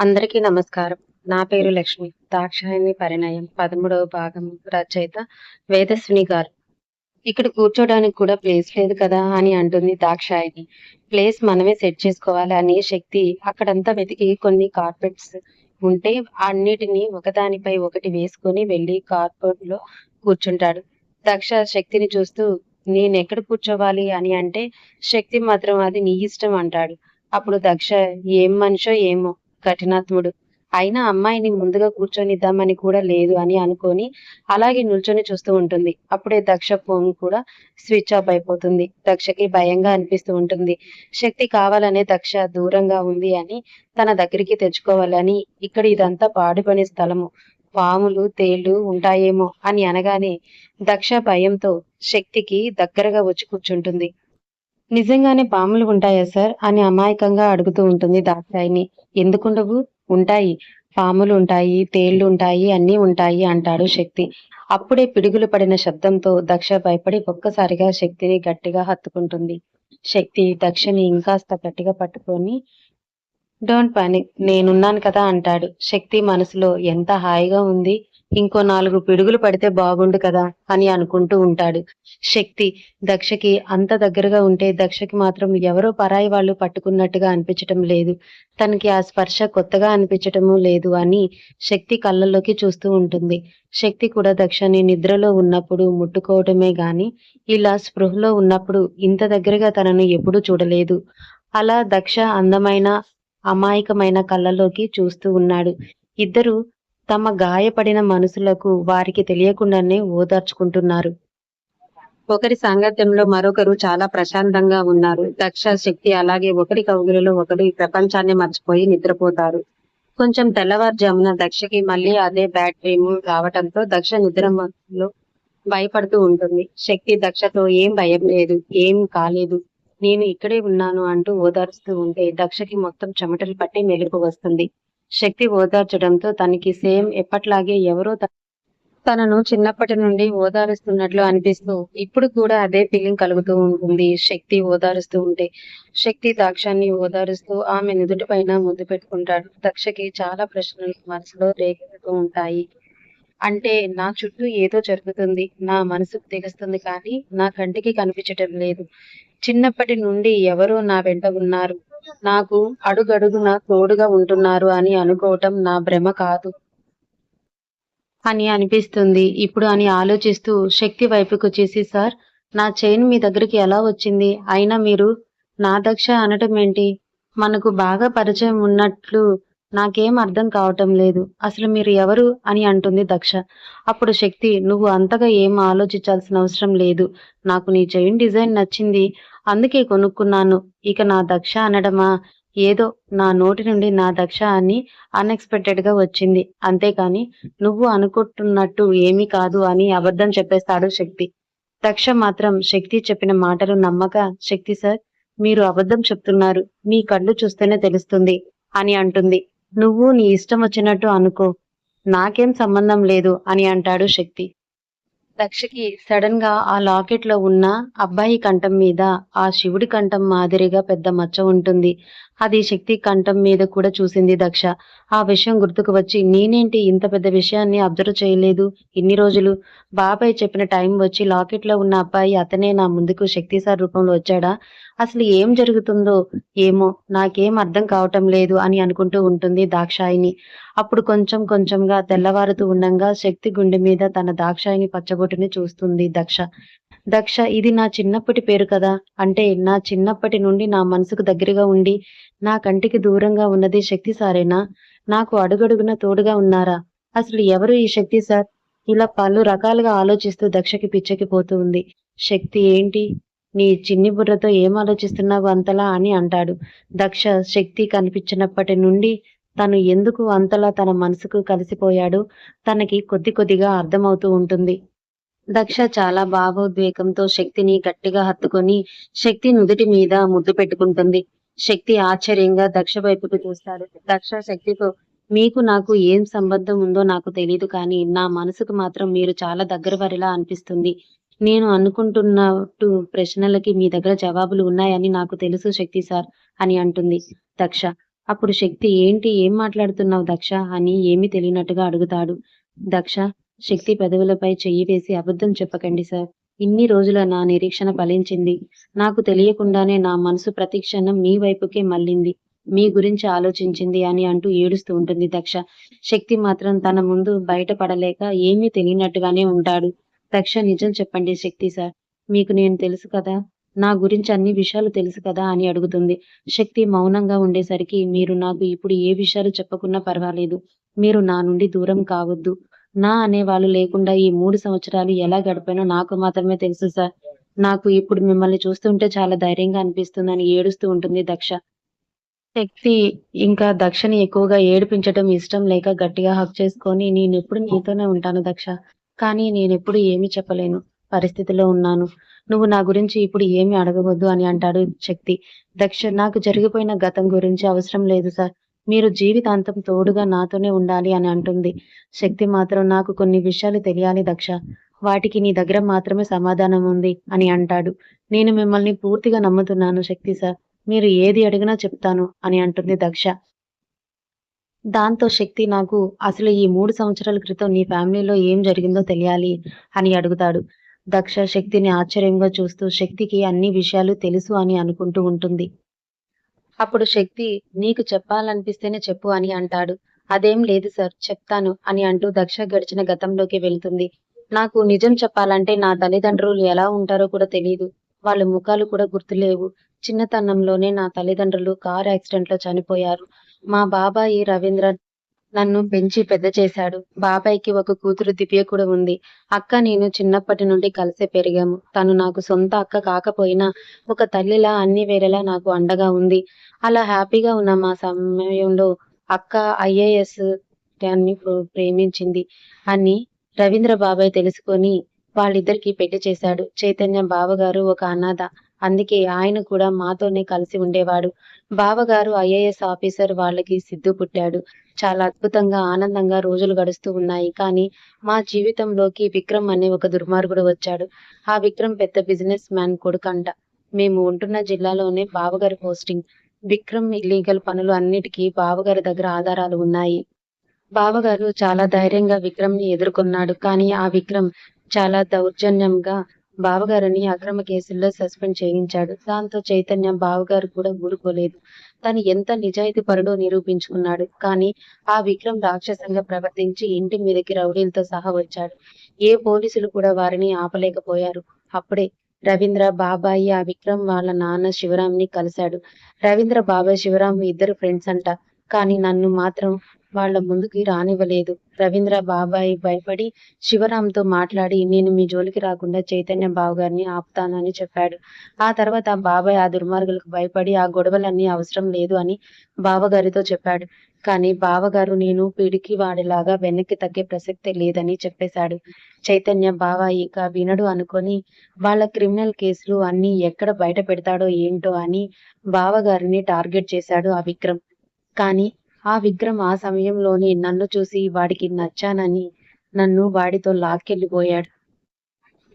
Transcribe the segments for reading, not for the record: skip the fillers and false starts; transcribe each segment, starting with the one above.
అందరికీ నమస్కారం. నా పేరు లక్ష్మి. 'దాక్షాయణి పరిణయం' 13వ భాగం రచయిత వేదస్విని గారు. ఇక్కడ కూర్చోడానికి కూడా ప్లేస్ లేదు కదా అని అంటుంది దాక్షాయణి. ప్లేస్ మనమే సెట్ చేసుకోవాలి అని శక్తి అక్కడంతా వెతికి కొన్ని కార్పెట్స్ ఉంటే అన్నిటిని ఒకదానిపై ఒకటి వేసుకొని వెళ్లి కార్పెట్‌లో కూర్చుంటాడు. దక్ష శక్తిని చూస్తూ నేనెక్కడ కూర్చోవాలి అని అంటే శక్తి మాత్రం అది నీ ఇష్టం అంటాడు. అప్పుడు దక్ష ఏం మనిషో ఏమో కఠినాత్ముడు. అయినా అమ్మాయిని ముందుగా కూర్చొనిద్దామని కూడా లేదు అని అనుకోని అలాగే నిల్చొని చూస్తూ ఉంటుంది. అప్పుడే దక్ష ఫోన్ కూడా స్విచ్ ఆఫ్ అయిపోతుంది. దక్షకి భయంగా అనిపిస్తూ ఉంటుంది. శక్తి కావాలనే దక్ష దూరంగా ఉంది అని తన దగ్గరికి తెచ్చుకోవాలని ఇక్కడ ఇదంతా పాడుపడే స్థలము. పాములు, తేళ్లు ఉంటాయేమో అని అనగానే దక్ష భయంతో శక్తికి దగ్గరగా వచ్చి కూర్చుంటుంది. నిజంగానే పాములు ఉంటాయా సార్? అని అమాయకంగా అడుగుతూ ఉంటుంది దాక్షాయిని. ఎందుకుండవు? ఉంటాయి. పాములుంటాయి, తేళ్లుంటాయి, అన్నీ ఉంటాయి అంటాడు శక్తి. అప్పుడే పిడుగులు పడిన శబ్దంతో దక్ష భయపడి ఒక్కసారిగా శక్తిని గట్టిగా హత్తుకుంటుంది. శక్తి దక్షని ఇంకాస్త గట్టిగా పట్టుకొని డోంట్ పానిక్ నేనున్నాను కదా అంటాడు. శక్తి మనసులో ఎంత హాయిగా ఉంది. ఇంకో 4 పిడుగులు పడితే బాగుండు కదా అని అనుకుంటూ ఉంటాడు. శక్తి దక్షకి అంత దగ్గరగా ఉంటే దక్షకి మాత్రం ఎవరో పరాయి వాళ్ళు పట్టుకున్నట్టుగా అనిపించటం లేదు. తనకి ఆ స్పర్శ కొత్తగా అనిపించటము లేదు అని శక్తి కళ్ళల్లోకి చూస్తూ ఉంటుంది. శక్తి కూడా దక్షని నిద్రలో ఉన్నప్పుడు ముట్టుకోవటమే గాని ఇలా స్పృహలో ఉన్నప్పుడు ఇంత దగ్గరగా తనను ఎప్పుడూ చూడలేదు. అలా దక్ష అందమైన అమాయకమైన కళ్ళలోకి చూస్తూ ఉన్నాడు. ఇద్దరు తమ గాయపడిన మనసులకు వారికి తెలియకుండానే ఓదార్చుకుంటున్నారు. ఒకరి సాంగత్యంలో మరొకరు చాలా ప్రశాంతంగా ఉన్నారు. దక్ష, శక్తి అలాగే ఒకరి కౌగిలిలో ఒకరు ఈ ప్రపంచాన్ని మర్చిపోయి నిద్రపోతారు. కొంచెం తెల్లవారుజామున దక్షకి మళ్ళీ అదే బ్యాడ్ డ్రీమ్ రావటంతో దక్ష నిద్రలో భయపడుతూ ఉంటుంది. శక్తి దక్షతో ఏం భయం లేదు, ఏం కాలేదు, నేను ఇక్కడే ఉన్నాను అంటూ ఓదారుస్తూ ఉంటే దక్షకి మొత్తం చెమటలు పట్టి మెలుపు వస్తుంది. శక్తి ఓదార్చడంతో తనకి సేమ్ ఎప్పట్లాగే ఎవరో తనను చిన్నప్పటి నుండి ఓదారుస్తున్నట్లు అనిపిస్తూ ఇప్పుడు కూడా అదే ఫీలింగ్ కలుగుతూ ఉంటుంది. శక్తి ఓదారుస్తూ ఉంటే శక్తి దాక్షాన్ని ఓదారుస్తూ ఆమె నుదుటి పైన ముద్దు పెట్టుకుంటాడు. దక్షకి చాలా ప్రశ్నలు మనసులో రేగుతూ ఉంటాయి. అంటే నా చుట్టూ ఏదో జరుగుతుంది. నా మనసుకు తెలుస్తుంది కానీ నా కంటికి కనిపించటం లేదు. చిన్నప్పటి నుండి ఎవరో నా వెంట ఉన్నారు. నాకు అడుగడుగునా తోడుగా ఉంటున్నారు అని అనుకోవటం నా భ్రమ కాదు అని అనిపిస్తుంది ఇప్పుడు అని ఆలోచిస్తూ శక్తి వైపుకు చూసి సార్ నా చైన్ మీ దగ్గరికి ఎలా వచ్చింది? అయినా మీరు నా దక్ష అనటం ఏంటి? మనకు బాగా పరిచయం ఉన్నట్లు నాకేం అర్థం కావటం లేదు. అసలు మీరు ఎవరు? అని అంటుంది దక్ష. అప్పుడు శక్తి నువ్వు అంతగా ఏం ఆలోచించాల్సిన అవసరం లేదు. నాకు నీ చైన్ డిజైన్ నచ్చింది. అందుకే కొనుక్కున్నాను. ఇక నా దక్ష అనడమా? ఏదో నా నోటి నుండి నా దక్ష అని అన్ఎక్స్‌పెక్టెడ్ గా వచ్చింది. అంతేకాని నువ్వు అనుకుంటున్నట్టు ఏమీ కాదు అని అబద్ధం చెప్పేస్తాడు శక్తి. దక్ష మాత్రం శక్తి చెప్పిన మాటలు నమ్మక శక్తి సార్ మీరు అబద్ధం చెప్తున్నారు. మీ కళ్ళు చూస్తేనే తెలుస్తుంది అని అంటుంది. నువ్వు నీ ఇష్టం వచ్చినట్టు అనుకో. నాకేం సంబంధం లేదు అని అంటాడు శక్తి. దక్షకి సడన్ గా ఆ లాకెట్ లో ఉన్న అబ్బాయి కంఠం మీద ఆ శివుడి కంఠం మాదిరిగా పెద్ద మచ్చ ఉంటుంది. అది శక్తి కంఠం మీద కూడా చూసింది దక్ష. ఆ విషయం గుర్తుకు వచ్చి నేనేంటి ఇంత పెద్ద విషయాన్ని అబ్జర్వ్ చేయలేదు ఇన్ని రోజులు. బాబాయ్ చెప్పిన టైం వచ్చి లాకెట్ లో ఉన్న అబ్బాయి అతనే నా ముందుకు శక్తిసార్ రూపంలో వచ్చాడా? అసలు ఏం జరుగుతుందో ఏమో నాకేం అర్థం కావటం లేదు అని అనుకుంటూ ఉంటుంది దాక్షాయిని. అప్పుడు కొంచెం కొంచెంగా తెల్లవారుతూ ఉండంగా శక్తి గుండె మీద తన దాక్షాయిని పచ్చబొట్టుని చూస్తుంది దక్ష. దక్ష ఇది నా చిన్నప్పటి పేరు కదా! అంటే నా చిన్నప్పటి నుండి నా మనసుకు దగ్గరగా ఉండి, నా కంటికి దూరంగా ఉన్నది శక్తి సారేనా? నాకు అడుగడుగునా తోడుగా ఉన్నారా? అసలు ఎవరు ఈ శక్తి సార్? ఇలా పలు రకాలుగా ఆలోచిస్తూ దక్షకి పిచ్చెక్కిపోతూ ఉంది. శక్తి ఏంటి? నీ చిన్ని బుర్రతో ఏం ఆలోచిస్తున్నావు అంతలా అని అంటాడు. దక్ష శక్తి కనిపించినప్పటి నుండి తను ఎందుకు అంతలా తన మనసుకు కలిసిపోయాడో తనకి కొద్ది కొద్దిగా అర్థమవుతూ ఉంటుంది. దక్ష చాలా భావోద్వేగంతో శక్తిని గట్టిగా హత్తుకొని శక్తి నుదుటి మీద ముద్దు పెట్టుకుంటుంది. శక్తి ఆశ్చర్యంగా దక్ష వైపుకు చూస్తాడు. దక్ష శక్తితో మీకు నాకు ఏం సంబంధం ఉందో నాకు తెలీదు కానీ నా మనసుకు మాత్రం మీరు చాలా దగ్గర వారిలా అనిపిస్తుంది. నేను అనుకుంటున్నట్టు ప్రశ్నలకి మీ దగ్గర జవాబులు ఉన్నాయని నాకు తెలుసు శక్తి సార్ అని అంటుంది దక్ష. అప్పుడు శక్తి ఏంటి ఏం మాట్లాడుతున్నావు దక్ష అని ఏమీ తెలియనట్టుగా అడుగుతాడు. దక్ష శక్తి పెదవులపై చెయ్యి వేసి అబద్ధం చెప్పకండి సార్. ఇన్ని రోజుల నా నిరీక్షణ ఫలించింది. నాకు తెలియకుండానే నా మనసు ప్రతి క్షణం మీ వైపుకే మళ్ళింది. మీ గురించి ఆలోచించింది అని అంటూ ఏడుస్తూ ఉంటుంది దక్ష. శక్తి మాత్రం తన ముందు బయటపడలేక ఏమీ తెలియనట్టుగానే ఉంటాడు. దక్ష నిజం చెప్పండి శక్తి సార్. మీకు నేను తెలుసు కదా. నా గురించి అన్ని విషయాలు తెలుసు కదా అని అడుగుతుంది. శక్తి మౌనంగా ఉండేసరికి మీరు నాకు ఇప్పుడు ఏ విషయాలు చెప్పకున్నా పర్వాలేదు. మీరు నా నుండి దూరం కావద్దు. నా అనేవాళ్ళు లేకుండా ఈ 3 సంవత్సరాలు ఎలా గడిపానో నాకు మాత్రమే తెలుసు సార్. నాకు ఇప్పుడు మిమ్మల్ని చూస్తుంటే చాలా ధైర్యంగా అనిపిస్తుందని ఏడుస్తూ ఉంటుంది దక్ష. శక్తి ఇంకా దక్షని ఎక్కువగా ఏడిపించటం ఇష్టం లేక గట్టిగా హగ్ చేసుకొని నేనెప్పుడు నీతోనే ఉంటాను దక్ష. కానీ నేనెప్పుడు ఏమీ చెప్పలేను పరిస్థితిలో ఉన్నాను. నువ్వు నా గురించి ఇప్పుడు ఏమీ అడగవద్దు అని అంటాడు శక్తి. దక్ష నాకు జరిగిపోయిన గతం గురించి అవసరం లేదు సార్. మీరు జీవితాంతం తోడుగా నాతోనే ఉండాలి అని అంటుంది. శక్తి మాత్రం నాకు కొన్ని విషయాలు తెలియాలి దక్ష. వాటికి నీ దగ్గర మాత్రమే సమాధానం ఉంది అని అంటాడు. నేను మిమ్మల్ని పూర్తిగా నమ్ముతున్నాను శక్తి సార్. మీరు ఏది అడిగినా చెప్తాను అని అంటుంది దక్ష. దాంతో శక్తి నాకు అసలు ఈ 3 సంవత్సరాల క్రితం నీ ఫ్యామిలీలో ఏం జరిగిందో తెలియాలి అని అడుగుతాడు. దక్ష శక్తిని ఆశ్చర్యంగా చూస్తూ శక్తికి అన్ని విషయాలు తెలుసు అని అనుకుంటూ ఉంటుంది. అప్పుడు శక్తి నీకు చెప్పాలనిపిస్తేనే చెప్పు అని అంటాడు. అదేం లేదు సార్ చెప్తాను అని అంటూ దక్ష గడిచిన గతంలోకి వెళ్తుంది. నాకు నిజం చెప్పాలంటే నా తల్లిదండ్రులు ఎలా ఉంటారో కూడా తెలీదు. వాళ్ళ ముఖాలు కూడా గుర్తులేవు. చిన్నతనంలోనే నా తల్లిదండ్రులు కార్ యాక్సిడెంట్ లో చనిపోయారు. మా బాబాయి రవీంద్ర నన్ను పెంచి పెద్ద చేశాడు. బాబాయికి ఒక కూతురు దివ్య కూడా ఉంది. అక్క నేను చిన్నప్పటి నుండి కలిసే పెరిగాము. తను నాకు సొంత అక్క కాకపోయినా ఒక తల్లిలా అన్ని వేళలా నాకు అండగా ఉంది. అలా హ్యాపీగా ఉన్న మా సమయంలో అక్క ఐఏఎస్ దాన్ని ప్రేమించింది అని రవీంద్ర బాబాయ్ తెలుసుకొని వాళ్ళిద్దరికీ పెళ్లి చేశాడు. చైతన్య బావగారు ఒక అనాథ. అందుకే ఆయన కూడా మాతోనే కలిసి ఉండేవాడు. బావగారు ఐఏఎస్ ఆఫీసర్ వాళ్ళకి సిద్ధు పుట్టాడు. చాలా అద్భుతంగా ఆనందంగా రోజులు గడుస్తూ ఉన్నాయి. కానీ మా జీవితంలోకి విక్రమ్ అనే ఒక దుర్మార్గుడు వచ్చాడు. ఆ విక్రమ్ పెద్ద బిజినెస్ మ్యాన్ కొడుకంట. మేము ఉంటున్న జిల్లాలోనే బావగారి పోస్టింగ్. విక్రమ్ ఇల్లీగల్ పనులు అన్నిటికీ బావగారి దగ్గర ఆధారాలు ఉన్నాయి. బావగారు చాలా ధైర్యంగా విక్రమ్‌ని ఎదుర్కొన్నాడు. కానీ ఆ విక్రమ్ చాలా దౌర్జన్యంగా బావగారిని అక్రమ కేసుల్లో సస్పెండ్ చేయించాడు. దాంతో చైతన్య బావగారు కూడా ఊరుకోలేదు. తను ఎంత నిజాయితీపరుడో నిరూపించుకున్నాడు. కానీ ఆ విక్రమ్ రాక్షసంగా ప్రవర్తించి ఇంటి మీదకి రౌడీలతో సహా వచ్చాడు. ఏ పోలీసులు కూడా వారిని ఆపలేకపోయారు. అప్పుడే రవీంద్ర బాబాయి ఆ విక్రమ్ వాళ్ళ నాన్న శివరాంని కలిశాడు. రవీంద్ర బాబాయ్ శివరాం ఇద్దరు ఫ్రెండ్స్ అంట. కానీ నన్ను మాత్రం వాళ్ళ ముందుకి రానివ్వలేదు. రవీంద్ర బాబాయ్ భయపడి శివరాంతో మాట్లాడి నేను మీ జోలికి రాకుండా చైతన్య బావగారిని ఆపుతానని చెప్పాడు. ఆ తర్వాత బాబాయ్ ఆ దుర్మార్గులకు భయపడి ఆ గొడవలన్నీ అవసరం లేదు అని బావగారితో చెప్పాడు. కానీ బావగారు నేను పిడికి వాడిలాగా వెనక్కి తగ్గే ప్రసక్తే లేదని చెప్పేశాడు. చైతన్య బావ ఇక వినడు అనుకొని వాళ్ళ క్రిమినల్ కేసులు అన్నీ ఎక్కడ బయట పెడతాడో ఏంటో అని బావగారిని టార్గెట్ చేశాడు ఆ విక్రమ్. కానీ ఆ విక్రమ్ ఆ సమయంలోనే నన్ను చూసి వాడికి నచ్చానని నన్ను వాడితో లాక్కెళ్ళిపోయాడు.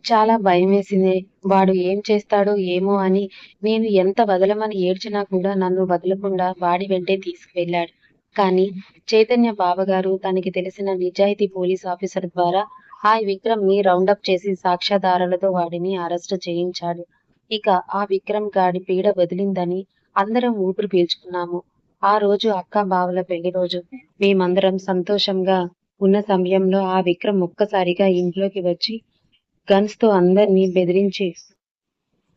చాలా భయమేసింది. వాడు ఏం చేస్తాడో ఏమో అని నేను ఎంత వదలమని ఏడ్చినా కూడా నన్ను వదలకుండా వాడి వెంటే తీసుకువెళ్ళాడు. కానీ చైతన్య బావగారు తనకి తెలిసిన నిజాయితీ పోలీస్ ఆఫీసర్ ద్వారా ఆ విక్రమ్‌ని రౌండప్ చేసి సాక్ష్యాధారాలతో వాడిని అరెస్టు చేయించాడు. ఇక ఆ విక్రమ్ గాడి పీడ వదిలిందని అందరం ఊపిరి పీల్చుకున్నాము. ఆ రోజు అక్క బావల పెళ్లి రోజు. మేమందరం సంతోషంగా ఉన్న సమయంలో ఆ విక్రమ్ ఒక్కసారిగా ఇంట్లోకి వచ్చి గన్స్ తో అందరినీ బెదిరించి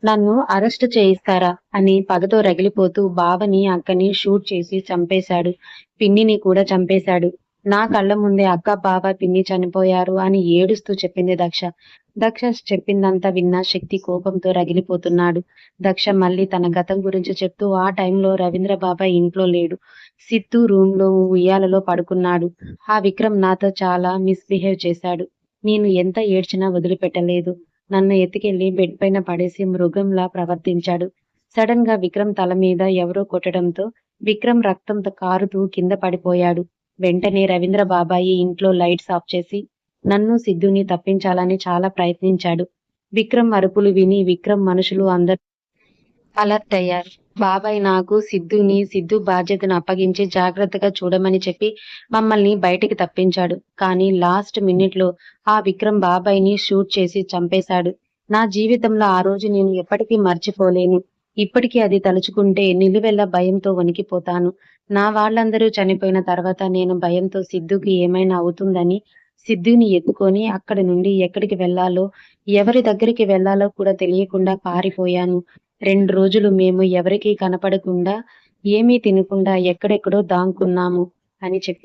నన్ను అరెస్టు చేయిస్తారా అని పగతో రగిలిపోతూ బావని అక్కని షూట్ చేసి చంపేశాడు. పిన్నిని కూడా చంపేశాడు. నా కళ్ళ ముందే అక్క బావ పిన్ని చనిపోయారు అని ఏడుస్తూ చెప్పింది దక్ష. దక్ష చెప్పిందంతా విన్న శక్తి కోపంతో రగిలిపోతున్నాడు. దక్ష మళ్ళీ తన గతం గురించి చెప్తూ ఆ టైంలో రవీంద్ర బాబాయ్ ఇంట్లో లేడు. సిద్ధు రూమ్ లో ఉయ్యాలలో పడుకున్నాడు. ఆ విక్రమ్ నాతో చాలా మిస్బిహేవ్ చేశాడు. నేను ఎంత ఏడ్చినా వదిలిపెట్టలేదు. నన్ను ఎత్తుకెళ్లి బెడ్ పైన పడేసి మృగంలా ప్రవర్తించాడు. సడన్ గా విక్రమ్ తల మీద ఎవరో కొట్టడంతో విక్రమ్ రక్తంతో కారుతూ కింద పడిపోయాడు. వెంటనే రవీంద్ర బాబాయి ఇంట్లో లైట్స్ ఆఫ్ చేసి నన్ను సిద్ధుని తప్పించాలని చాలా ప్రయత్నించాడు. విక్రమ్ అరుపులు విని విక్రమ్ మనుషులు అందరూ అలర్ట్ అయ్యారు. బాబాయ్ నాకు సిద్ధు బాధ్యతను అప్పగించి జాగ్రత్తగా చూడమని చెప్పి మమ్మల్ని బయటికి తప్పించాడు. కానీ లాస్ట్ మినిట్‌లో ఆ విక్రమ్ బాబాయ్‌ని షూట్ చేసి చంపేశాడు. నా జీవితంలో ఆ రోజు నేను ఎప్పటికీ మర్చిపోలేను. ఇప్పటికీ అది తలుచుకుంటే నిలువెల్లా భయంతో వణికిపోతాను. నా వాళ్ళందరూ చనిపోయిన తర్వాత నేను భయంతో సిద్ధుకి ఏమైనా అవుతుందని సిద్ధుని ఎత్తుకొని అక్కడి నుండి ఎక్కడికి వెళ్ళాలో, ఎవరి దగ్గరికి వెళ్ళాలో కూడా తెలియకుండా పారిపోయాను. 2 రోజులు మేము ఎవరికీ కనపడకుండా, ఏమీ తినకుండా ఎక్కడెక్కడో దాక్కున్నాము అని చెప్పింది.